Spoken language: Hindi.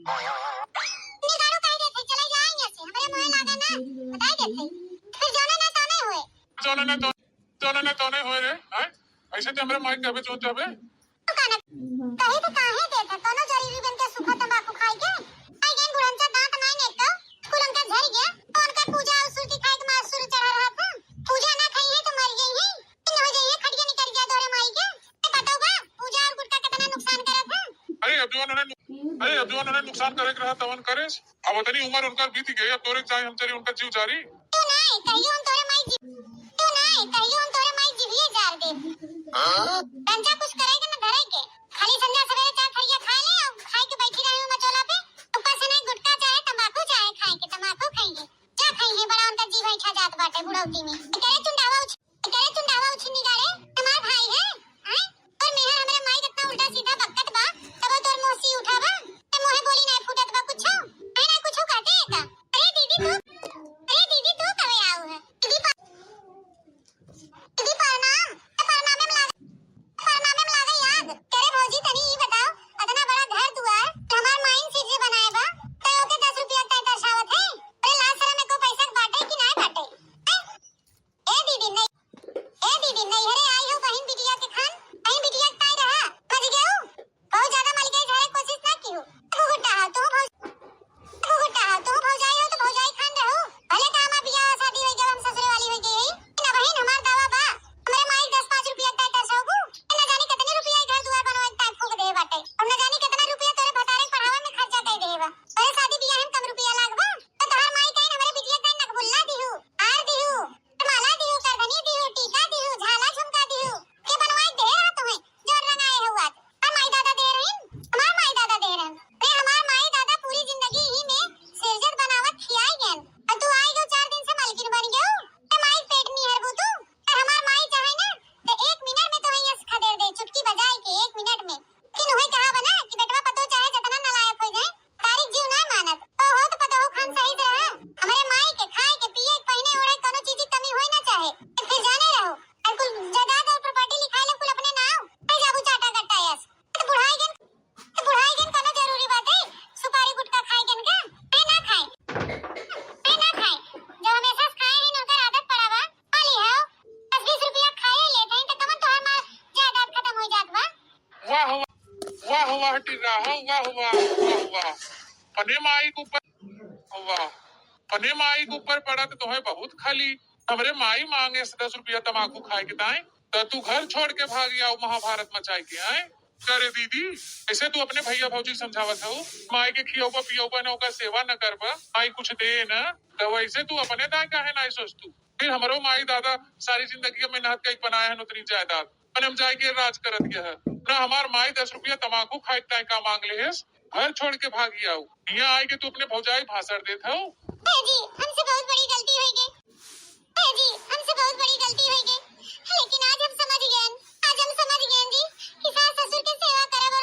निगाड़ू कह देते चले जाएंगे से हमरे मोह लागा ना बता देते फिर जाने ना ताने होए जाने ना ताने होए रे हैं ऐसे ते हमरे माई कहबे चोन जाबे कहे तो काहे देता कोनो जरूरी बन के सुखा तंबाकू खाई के आई गेन बुढ़ंचा दांत नहीं नेका कुलम का झड़ गया तो उनका पूजा और सुरती खाई के मार सुर चढ़ा रहा था पूजा ना खाई है तो मर गई है इन हो जाइए खड़िया निकल गया दौरे माई के बताओगा पूजा और गुटका कितना नुकसान करा था अरे अब जो उन्होंने नुकसान करे रहा तवन करे अब इतनी उम्र उनका बीत गई अब तोरे चाहे हम चली उनका जीव जारी तू नहीं कहियो हम तोरे माई जीविए जार दे पंचा कुछ करेगा ना धरे के खाली संध्या सवेरे चार खड़िया खा ले और खाई के बैठी रही हूं मचोला पे ऊपर से नहीं गुटखा चाहे तंबाकू चाहे खाएंगे तंबाकू खाएंगे क्या खाएंगे बड़ा उनका जीव इच्छा जात बाटे बुढ़ौती में करे चुंडावा उछनी गाड़े हमार भाई है हैं और मेहर हमरे माई कितना उल्टा सीधा बकत बा तब तोर मोसी उठावा ते मोहे बोली नहीं फूटत बा कुछ है ना कुछ कहते का अरे दीदी तू कवे आऊ है दीदी प्रणाम में लागा याद तेरे भौजी तनी ई बताओ इतना बड़ा घर दुआर हमार माइन सिर जे बनाए बा ते ओके 10 रुपया तय दर्शावत है अरे लाल सरा में को पैसा बांटे कि ना बांटे ए दीदी नहीं अरे आई हो बहन बिटिया के खान बहन बिटिया ताई रहा मज गयो बहुत ज्यादा मल गए झाड़े कोशिश ना की हो तू गुट्टा हो तो भौजाई हो तो भौजाई खान रहो भले काम बियाह शादी हो गया हम ससुरे वाली हो गई ना बहन हमार दावा बा हमरे माई 10-5 रुपया तय दर्शाओगू ना जाने कितने रुपया घर दुआर बनवाए तय फूक दे बाटे और ना जाने कितना रुपया तोरे भतारे पढ़ावे में खर्चा कर देबा अरे शादी बियाह में कम रुपया लागबा तो तोहर माई कहीं हमरे बिटिया कहीं नकबुल्ला दिहु आर दिहु माला दिहु करधनी दिहु टीका दिहु झाला झुमका दिहु के बनवाए दे रहा तुम्हें जोर रंगाए हुआ और माई दादा दे रही हमार माई दादा दे रहे रे हमार माई दादा पूरी जिंदगी ही में सिरजत बनावत खियाई गन और तू आई गयो 4 दिन से मालकिन बन गयो ते माई पेट नहीं हरबू तू और हमार माई चाहे ना तो 1 मिनट में तो यस खदेड़ दे चुटकी बजाए के 1 मिनट में कि होय कहा बना कि बेटवा पतो चाहे जितना नालायक हो जाए तारीख जीव ना मानत तो हो तो पतो हो खान सही रहा हमारे माई के खाए के पिए पहने ओढ़े कोनो चीज की कमी होय ना चाहे फिर जाने रहो और कुल जायदाद और प्रॉपर्टी लिखाए लो कुल अपने नाम फिर जाबू चाटा कट्टा यस तो बुढ़ाई गन कोनो जरूरी बात है सुपारी गुटखा खाए गन का है ना खाए जो हमेशा खाए ही नौकर आदत पड़ावा पाली है 10-20 रुपया खाए लेते हैं तो कमन तो हमार जायदाद खत्म हो जात बा वाह टीरा हो वाह पने माई के ऊपर पड़ा तो है बहुत खाली हमरे माई मांगे 10 रुपया तंबाकू खाए के दाए तो तू घर छोड़ के भाग गया महाभारत मचाए के आए करे दीदी ऐसे तू अपने भैया भौजी समझावत हो माई के खियोबा पियोबा न ओका सेवा न करबा माई कुछ दे न तो वैसे तू अपने दाए काहे ना सोच तू फिर हमरो माई दादा सारी जिंदगी में मेहनत कई बनाए हैं उतनी जायदाद हम जाए के राज करत गया है ना हमार माई 10 रुपया तंबाकू खाए का मांग ले है घर छोड़ के भागी आओ यहाँ आई के तू अपने भौजाई भाषण देता हो जी हमसे बहुत बड़ी गलती हो गई लेकिन आज हम समझ गए जी कि सास ससुर की सेवा करब